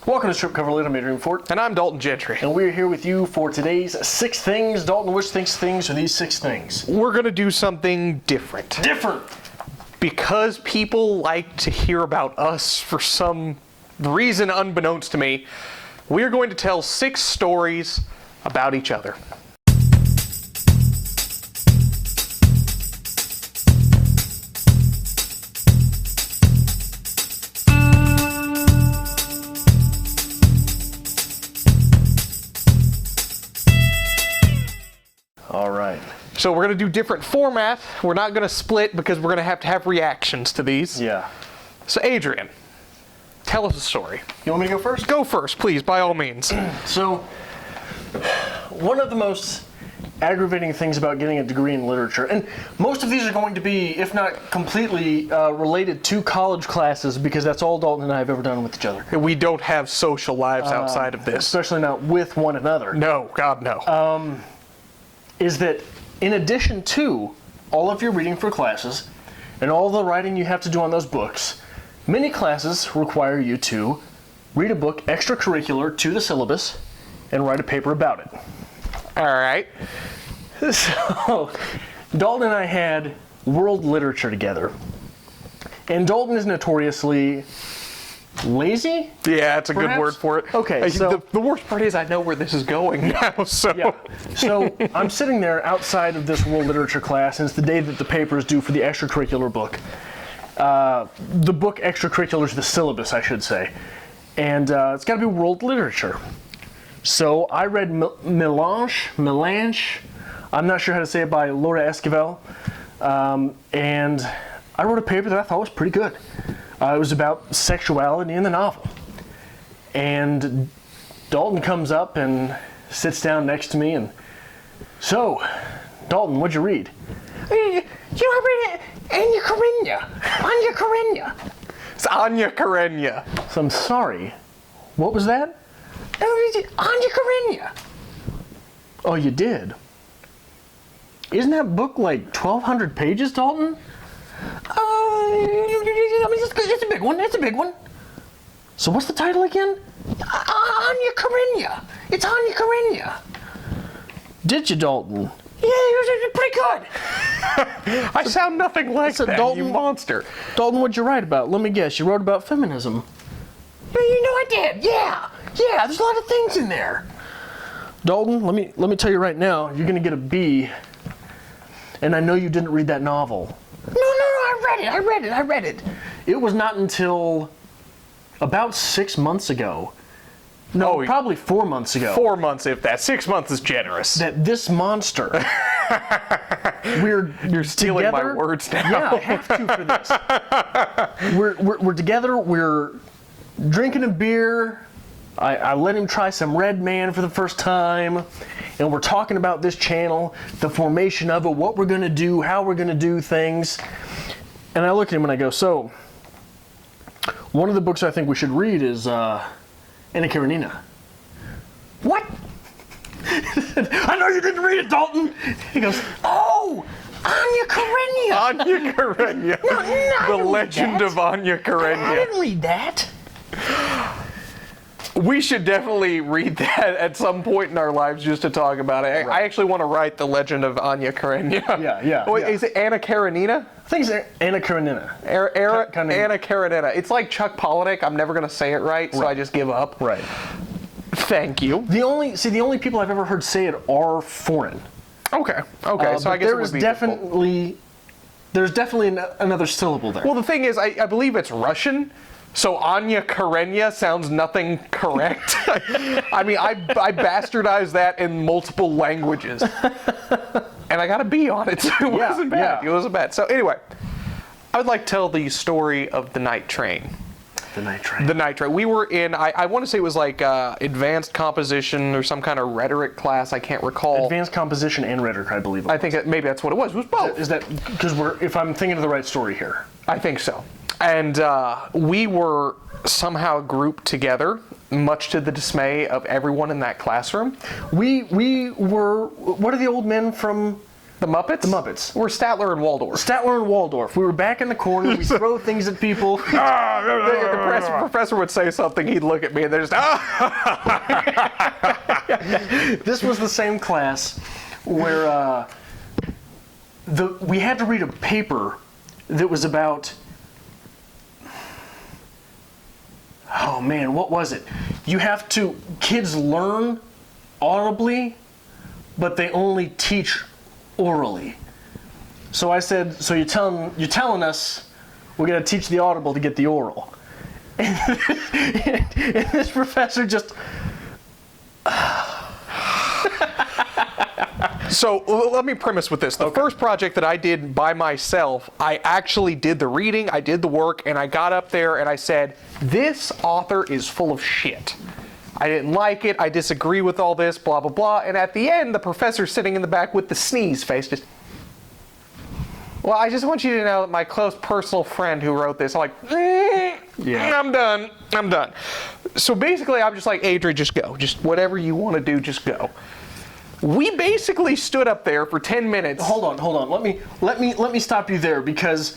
Welcome to Strip Cover Lit. I'm Adrian Fort. And I'm Dalton Gentry. And we're here with you for today's 6 things. Dalton, which things are these 6 things? We're going to do something different. Because people like to hear about us for some reason unbeknownst to me, we're going to tell 6 stories about each other. All right. So we're going to do different format. We're not going to split because we're going to have reactions to these. Yeah. So Adrian, tell us a story. You want me to go first? Go first, please, by all means. So, one of the most aggravating things about getting a degree in literature, and most of these are going to be, if not completely, related to college classes, because that's all Dalton and I have ever done with each other. We don't have social lives outside of this. Especially not with one another. No, God, no. Is that in addition to all of your reading for classes and all the writing you have to do on those books, many classes require you to read a book extracurricular to the syllabus and write a paper about it. All right. So, Dalton and I had world literature together. And Dalton is notoriously lazy? Yeah, that's a perhaps? good word for it. Okay, so the worst part is I know where this is going now, so. Yeah. So I'm sitting there outside of this world literature class, and it's the day that the paper is due for the extracurricular book. The book extracurricular to the syllabus, I should say. And it's got to be world literature. So I read Melange, I'm not sure how to say it, by Laura Esquivel. And I wrote a paper that I thought was pretty good. It was about sexuality in the novel. And Dalton comes up and sits down next to me and, so, Dalton, what'd you read? I read Anya Karenina. It's Anya Karenina. So I'm sorry. What was that? Anya Karenina. Oh, you did? Isn't that book like 1,200 pages, Dalton? It's a big one. It's a big one. So what's the title again? Anya Karenina. It's Anya Karenina. Did you, Dalton? Yeah, it was pretty good. I sound nothing like that, Dalton, you monster. Dalton, what'd you write about? Let me guess. You wrote about feminism. You know I did. Yeah. There's a lot of things in there. Dalton, let me tell you right now. You're gonna get a B. And I know you didn't read that novel. No, I read it. It was not until about 6 months ago. No, probably 4 months ago. 4 months, if that. 6 months is generous. That this monster. You're stealing together, my words now. Yeah, I have to for this. We're together. We're drinking a beer. I let him try some Red Man for the first time, and we're talking about this channel, the formation of it, what we're going to do, how we're going to do things. And I look at him and I go, so, one of the books I think we should read is Anna Karenina. What? I know you didn't read it, Dalton. He goes, oh, Anya Karenina. Anya Karenina. No, the legend of Anya Karenina. I didn't read that. We should definitely read that at some point in our lives just to talk about it. Right. I actually want to write the legend of Anya Karenina. Yeah. Wait, is it Anna Karenina? I think it's Anna Karenina. Anna Karenina. It's like Chuck Palahniuk. I'm never going to say it right, so I just give up. Right. Thank you. The only people I've ever heard say it are foreign. Okay. So I guess it would be there's definitely another syllable there. Well, the thing is, I believe it's Russian. So Anya Karenina sounds nothing correct. I mean, I bastardized that in multiple languages. And I got a B on it, so it wasn't bad. Yeah. It wasn't bad. So anyway, I would like to tell the story of the night train. The night train. The night train. We were in, I want to say it was like advanced composition or some kind of rhetoric class. I can't recall. Advanced composition and rhetoric, I believe. I think maybe that's what it was. It was both. Is that because if I'm thinking of the right story here? I think so. And we were somehow grouped together, much to the dismay of everyone in that classroom. We were, what are the old men from The Muppets? The Muppets. Or Statler and Waldorf. Statler and Waldorf. We were back in the corner. We throw things at people. The professor would say something. He'd look at me, and they're just This was the same class where we had to read a paper that was about. Oh man, what was it? Kids learn audibly, but they only teach orally. So I said, so you're telling us we're going to teach the audible to get the oral. And this professor just... So let me premise with this. The first project that I did by myself, I actually did the reading, I did the work, and I got up there and I said, this author is full of shit. I didn't like it, I disagree with all this, blah, blah, blah. And at the end, the professor's sitting in the back with the sneeze face, just... Well, I just want you to know that my close personal friend who wrote this, I'm like, yeah. I'm done. So basically, I'm just like, Adrian, just go. Just whatever you want to do, just go. We basically stood up there for 10 minutes. Hold on. Let me stop you there because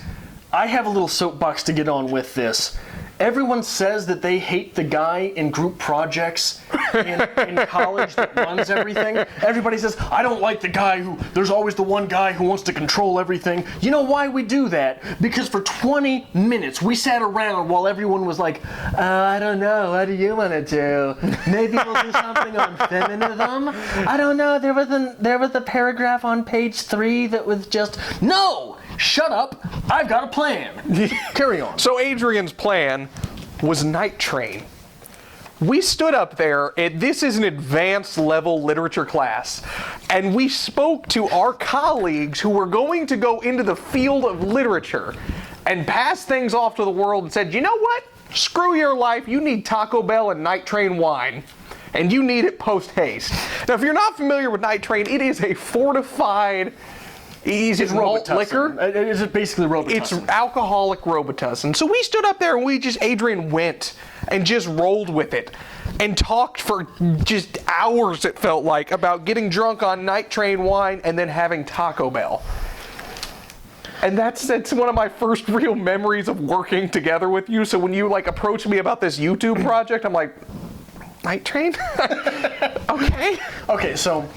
I have a little soapbox to get on with this. Everyone says that they hate the guy in group projects in college that runs everything. Everybody says, I don't like the guy there's always the one guy who wants to control everything. You know why we do that? Because for 20 minutes we sat around while everyone was like, I don't know, what do you want to do? Maybe we'll do something on feminism? I don't know, there was a paragraph on page 3 that was just, no! Shut up, I've got a plan. Carry on. So Adrian's plan was Night Train. We stood up there, this is an advanced level literature class, and we spoke to our colleagues who were going to go into the field of literature and pass things off to the world and said, you know what? Screw your life, you need Taco Bell and Night Train wine. And you need it post-haste. Now, if you're not familiar with Night Train, it is a fortified... It's malt liquor. It's basically Robitussin. It's alcoholic Robitussin. So we stood up there and Adrian went and just rolled with it and talked for just hours, it felt like, about getting drunk on Night Train wine and then having Taco Bell. And that's one of my first real memories of working together with you. So when you approached me about this YouTube project, I'm like, Night Train? Okay. Okay, so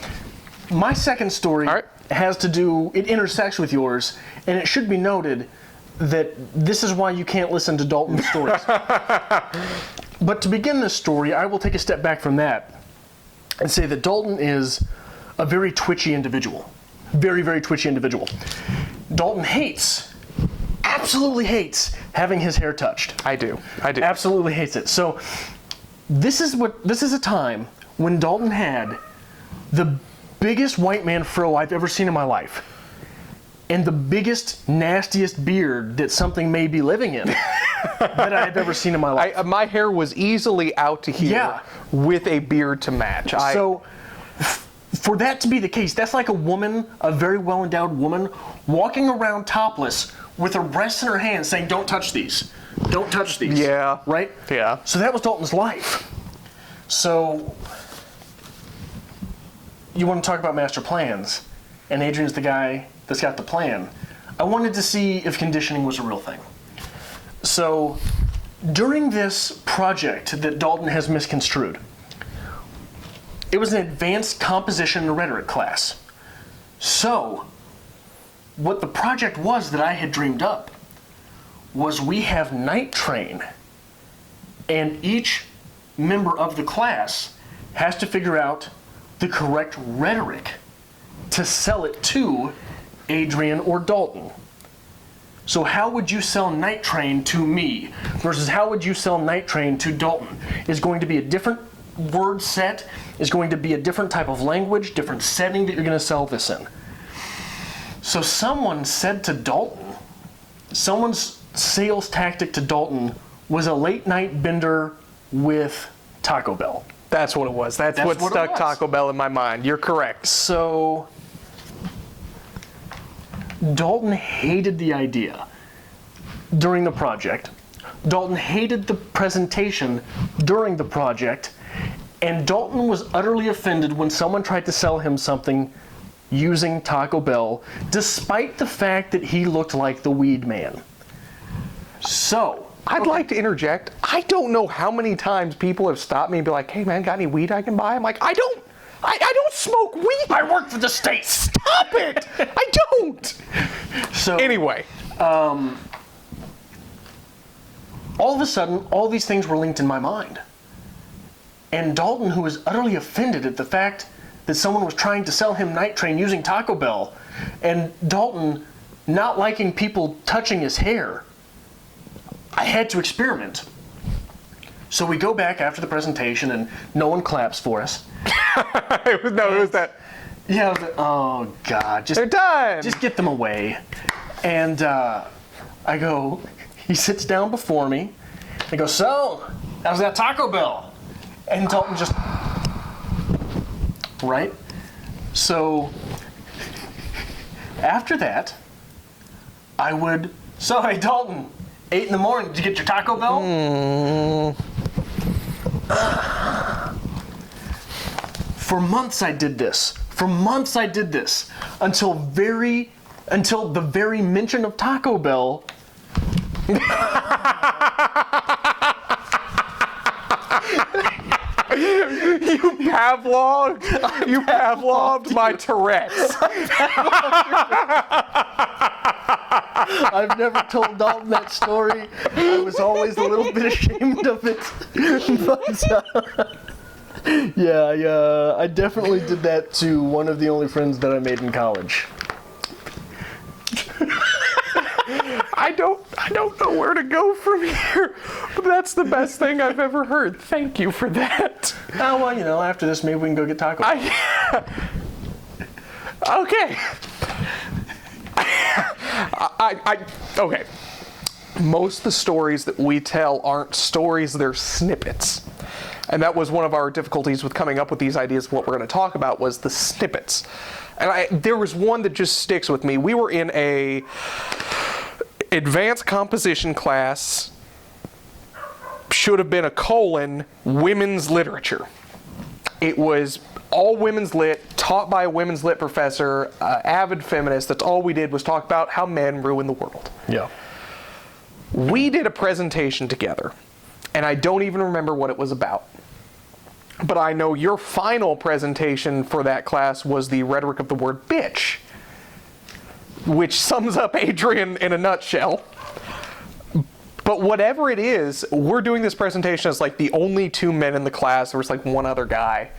my second story has to do, it intersects with yours, and it should be noted that this is why you can't listen to Dalton's stories. But to begin this story, I will take a step back from that and say that Dalton is a very twitchy individual. Very, very twitchy individual. Dalton absolutely hates having his hair touched. I do. Absolutely hates it. So this is a time when Dalton had the biggest white man fro I've ever seen in my life, and the biggest, nastiest beard that something may be living in that I've ever seen in my life. My hair was easily out to here with a beard to match. So for that to be the case, that's like a very well-endowed woman, walking around topless with her breasts in her hands saying, don't touch these. Don't touch these. Yeah. Right? Yeah. So that was Dalton's life. So you want to talk about master plans, and Adrian's the guy that's got the plan. I wanted to see if conditioning was a real thing. So during this project that Dalton has misconstrued, it was an advanced composition and rhetoric class. So what the project was that I had dreamed up was we have Night Train, and each member of the class has to figure out the correct rhetoric to sell it to Adrian or Dalton. So how would you sell Night Train to me versus how would you sell Night Train to Dalton? Is going to be a different word set, is going to be a different type of language, different setting that you're going to sell this in. So someone said to Dalton, someone's sales tactic to Dalton was a late night bender with Taco Bell. That's what it was. That's what stuck Taco Bell in my mind. You're correct. So Dalton hated the idea during the project. Dalton hated the presentation during the project. And Dalton was utterly offended when someone tried to sell him something using Taco Bell, despite the fact that he looked like the weed man. So, I'd like to interject. I don't know how many times people have stopped me and be like, hey man, got any weed I can buy? I'm like, I don't smoke weed. I work for the state. Stop it. I don't. So Anyway. all of a sudden, all these things were linked in my mind. And Dalton, who was utterly offended at the fact that someone was trying to sell him Night Train using Taco Bell, and Dalton not liking people touching his hair, I had to experiment. So we go back after the presentation, and no one claps for us. It was that. Yeah, I was like, oh God, They're done. Just get them away. And I go, he sits down before me. I go, so, how's that Taco Bell? And Dalton just, right? So, after that, I would, so hey Dalton, 8 in the morning, did you get your Taco Bell? For months I did this. For months I did this. Until the very mention of Taco Bell. You Pavloved my Tourette's. I've never told Dalton that story. I was always a little bit ashamed of it. But, yeah, I definitely did that to one of the only friends that I made in college. I don't know where to go from here, but that's the best thing I've ever heard. Thank you for that. Oh, well, after this, maybe we can go get Taco Bell. Okay. Okay. Most of the stories that we tell aren't stories, they're snippets. And that was one of our difficulties with coming up with these ideas of what we're going to talk about, was the snippets. And there was one that just sticks with me. We were in a advanced composition class, should have been a colon, women's literature. It was all women's lit, taught by a women's lit professor, avid feminist. That's all we did was talk about how men ruin the world. Yeah. We did a presentation together, and I don't even remember what it was about. But I know your final presentation for that class was the rhetoric of the word bitch, which sums up Adrian in a nutshell. But whatever it is, we're doing this presentation as like the only 2 men in the class. There was like one other guy.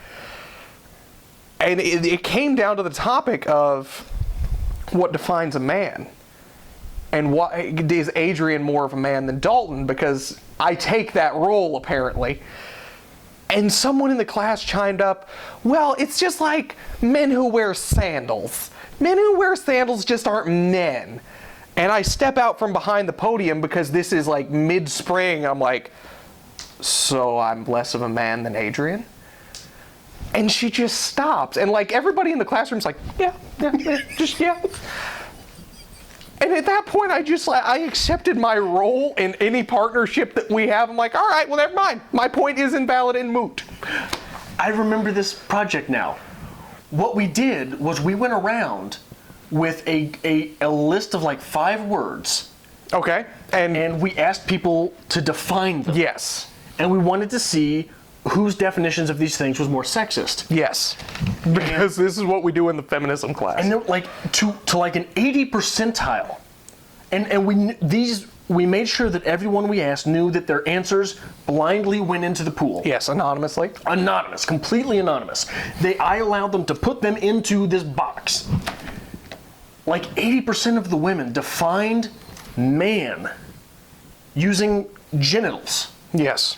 And it came down to the topic of what defines a man. And why is Adrian more of a man than Dalton? Because I take that role, apparently. And someone in the class chimed up, well, it's just like men who wear sandals. Men who wear sandals just aren't men. And I step out from behind the podium because this is like mid-spring. I'm like, so I'm less of a man than Adrian? And she just stops. And like everybody in the classroom's like, yeah. And at that point, I accepted my role in any partnership that we have. I'm like, all right, well, never mind. My point is invalid and moot. I remember this project now. What we did was we went around with a list of like 5 words. Okay. And we asked people to define them. Yes. And we wanted to see whose definitions of these things was more sexist. Yes. Because this is what we do in the feminism class. And they're like to like an 80 percentile. And we made sure that everyone we asked knew that their answers blindly went into the pool. Yes, anonymously. Anonymous, completely anonymous. I allowed them to put them into this box. Like 80% of the women defined man using genitals. Yes.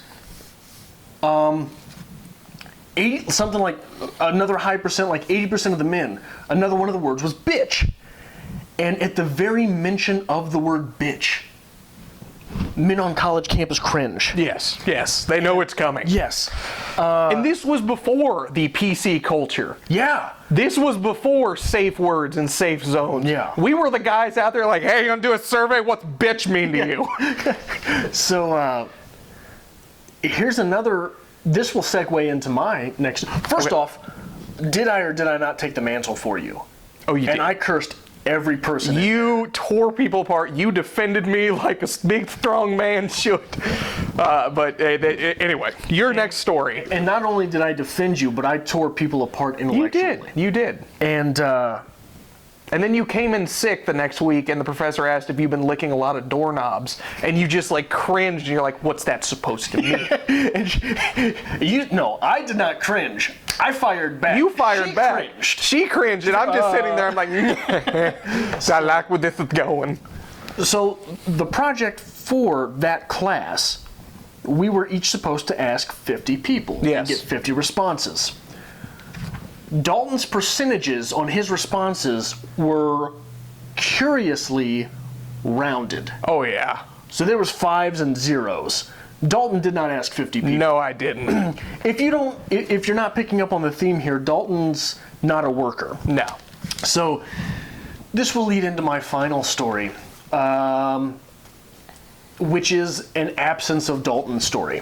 Something like another high percent, like 80% of the men, another one of the words was bitch. And at the very mention of the word bitch, men on college campus cringe. Yes. They know it's coming. Yes. And this was before the PC culture. Yeah. This was before safe words and safe zones. Yeah. We were the guys out there like, hey, you gonna do a survey? What's bitch mean to you? So, here's another, this will segue into my next. First off, did I or did I not take the mantle for you? Oh, you and did. I cursed every person. You tore people apart. You defended me like a big, strong man should. Anyway, your next story. And not only did I defend you, but I tore people apart intellectually. You did. And then you came in sick the next week, and the professor asked if you've been licking a lot of doorknobs, and you just like cringed, and you're like, "What's that supposed to mean?" No, I did not cringe. I fired back. You fired back. Cringed. She cringed, and I'm just sitting there. I'm like, I like where this is going. So the project for that class, we were each supposed to ask 50 people and get 50 responses. Dalton's percentages on his responses were curiously rounded. Oh yeah. So there was 5s and 0s. Dalton did not ask 50 people. No, I didn't. If you're not picking up on the theme here, Dalton's not a worker. No. So this will lead into my final story, which is an absence of Dalton story.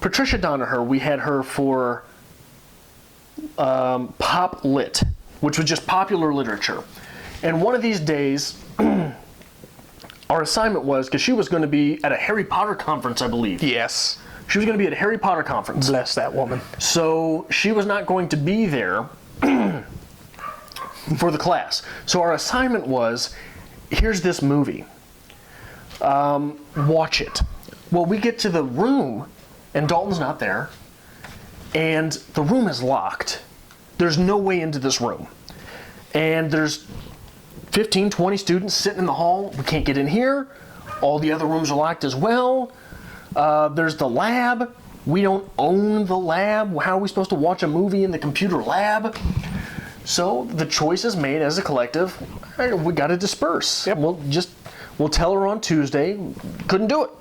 Patricia Donaher, we had her for Pop Lit, which was just popular literature. And one of these days, our assignment was, because she was going to be at a Harry Potter conference, I believe. Yes. She was going to be at a Harry Potter conference. Bless that woman. So she was not going to be there for the class. So our assignment was, here's this movie. Watch it. Well, we get to the room, and Dalton's not there. And the room is locked. There's no way into this room. And there's 15, 20 students sitting in the hall. We can't get in here. All the other rooms are locked as well. There's the lab. We don't own the lab. How are we supposed to watch a movie in the computer lab? So the choice is made as a collective. We got to disperse. Yep. We'll tell her on Tuesday. Couldn't do it.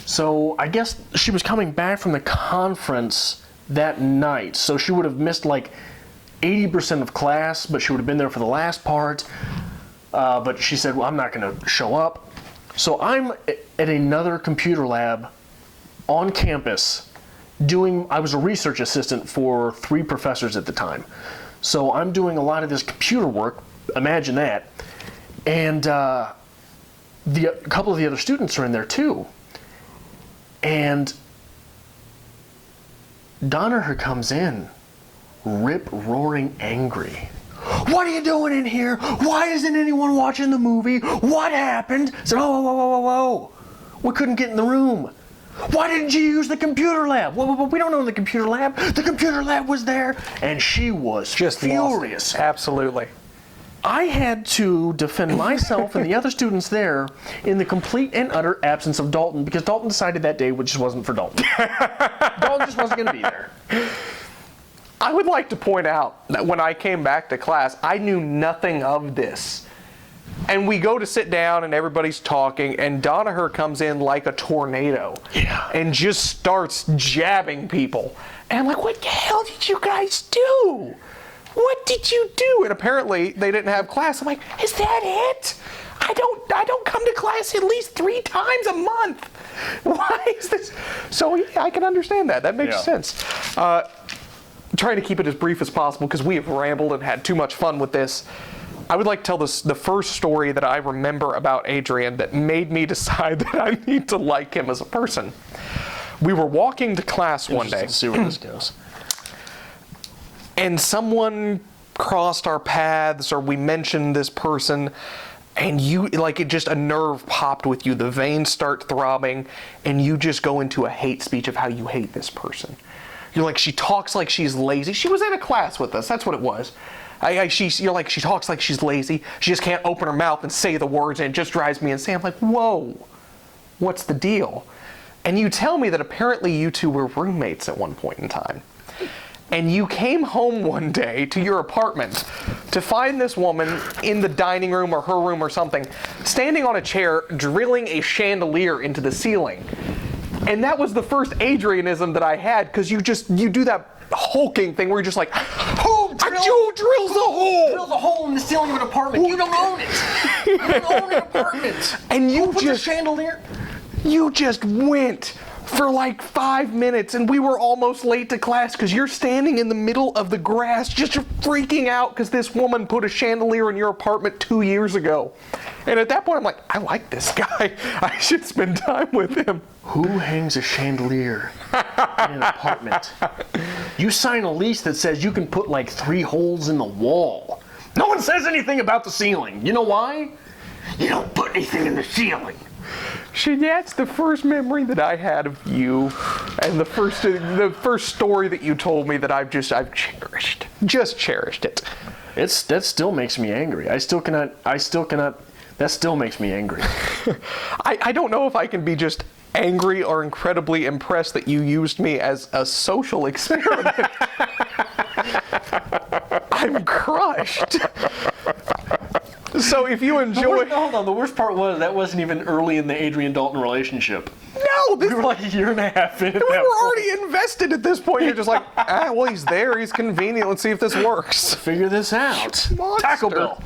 So I guess she was coming back from the conference that night. So she would have missed like 80% of class, but she would have been there for the last part. But she said, well, I'm not going to show up. So I'm at another computer lab on campus I was a research assistant for 3 professors at the time. So I'm doing a lot of this computer work, imagine that. And a couple of the other students are in there too. And Donaher comes in, rip-roaring angry. What are you doing in here? Why isn't anyone watching the movie? What happened? I said, whoa. We couldn't get in the room. Why didn't you use the computer lab? Well, we don't own the computer lab. The computer lab was there. And she was just furious. Absolutely. I had to defend myself and the other students there in the complete and utter absence of Dalton, because Dalton decided that day which just wasn't for Dalton. Dalton just wasn't going to be there. I would like to point out that when I came back to class, I knew nothing of this. And we go to sit down and everybody's talking, and Donaher comes in like a tornado. Yeah. And just starts jabbing people. And I'm like, what the hell did you guys do? What did you do? And apparently they didn't have class. I'm like, is that it? I don't come to class at least 3 times a month. Why is this? So yeah, I can understand that. That makes sense. Trying to keep it as brief as possible because we have rambled and had too much fun with this. I would like to tell the first story that I remember about Adrian that made me decide that I need to like him as a person. We were walking to class one day. Let's see where this goes. And someone crossed our paths, or we mentioned this person, and a nerve popped with you. The veins start throbbing, and you just go into a hate speech of how you hate this person. You're like, she talks like she's lazy. She was in a class with us. That's what it was. You're like, she talks like she's lazy. She just can't open her mouth and say the words, and it just drives me insane. I'm like, whoa, what's the deal? And you tell me that apparently you two were roommates at one point in time. And you came home one day to your apartment to find this woman in the dining room or her room or something, standing on a chair, drilling a chandelier into the ceiling. And that was the first Adrianism that I had, because you do that hulking thing where you're just like, who drills a hole? Drills a hole in the ceiling of an apartment. You don't own it. You don't own an apartment. And you put the chandelier. You just went for like 5 minutes, and we were almost late to class because you're standing in the middle of the grass just freaking out because this woman put a chandelier in your apartment 2 years ago. And at that point, I'm like, I like this guy. I should spend time with him. Who hangs a chandelier in an apartment? You sign a lease that says you can put like 3 holes in the wall. No one says anything about the ceiling. You know why? You don't put anything in the ceiling. That's the first memory that I had of you, and the first story that you told me that I've cherished. Just cherished it. That still makes me angry. That still makes me angry. I don't know if I can be just angry or incredibly impressed that you used me as a social experiment. I'm crushed. So if you enjoy... Hold on, the worst part was that wasn't even early in the Adrian Dalton relationship. No! We were like a year and a half in. We were already invested at this point. You're just like, well, he's there, he's convenient, let's see if this works. Figure this out. Monster. Taco Bell.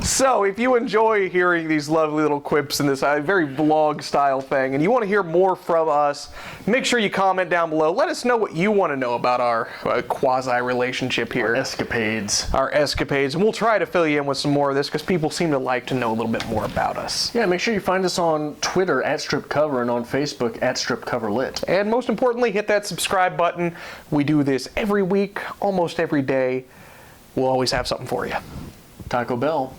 So, if you enjoy hearing these lovely little quips and this very vlog-style thing, and you want to hear more from us, make sure you comment down below. Let us know what you want to know about our quasi-relationship here. Our escapades. And we'll try to fill you in with some more of this, because people seem to like to know a little bit more about us. Yeah, make sure you find us on Twitter @StripCover and on Facebook @StripCoverLit. And most importantly, hit that subscribe button. We do this every week, almost every day. We'll always have something for you. Taco Bell.